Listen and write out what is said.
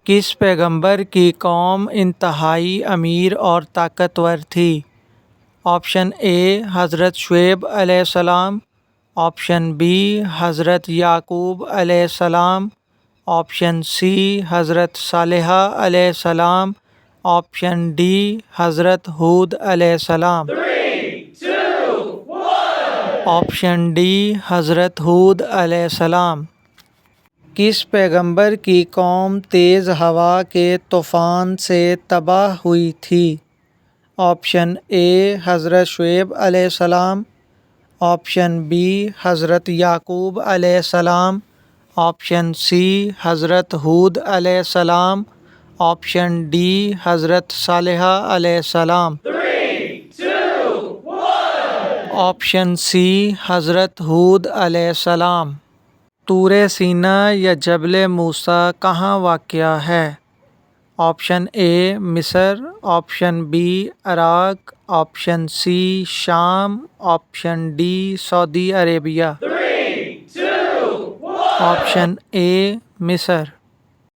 کس پیغمبر کی قوم انتہائی امیر اور طاقتور تھی؟ آپشن اے حضرت شعیب علیہ السلام، آپشن بی حضرت یعقوب علیہ السلام، آپشن سی حضرت صالحہ علیہ السلام، آپشن ڈی حضرت ہود علیہ السلام۔ آپشن ڈی حضرت ہود علیہ السلام۔ کس پیغمبر کی قوم تیز ہوا کے طوفان سے تباہ ہوئی تھی؟ آپشن اے حضرت شعیب علیہ السلام، آپشن بی حضرت یعقوب علیہ السلام، آپشن سی حضرت ہود علیہ السلام، آپشن ڈی حضرت صالحہ علیہ السلام۔ آپشن سی حضرت ہود علیہ السلام۔ طور سینا یا جبل موسیٰ کہاں واقع ہے؟ آپشن اے مصر، آپشن بی عراق، آپشن سی شام، آپشن ڈی سعودی عربیہ۔ آپشن اے مصر۔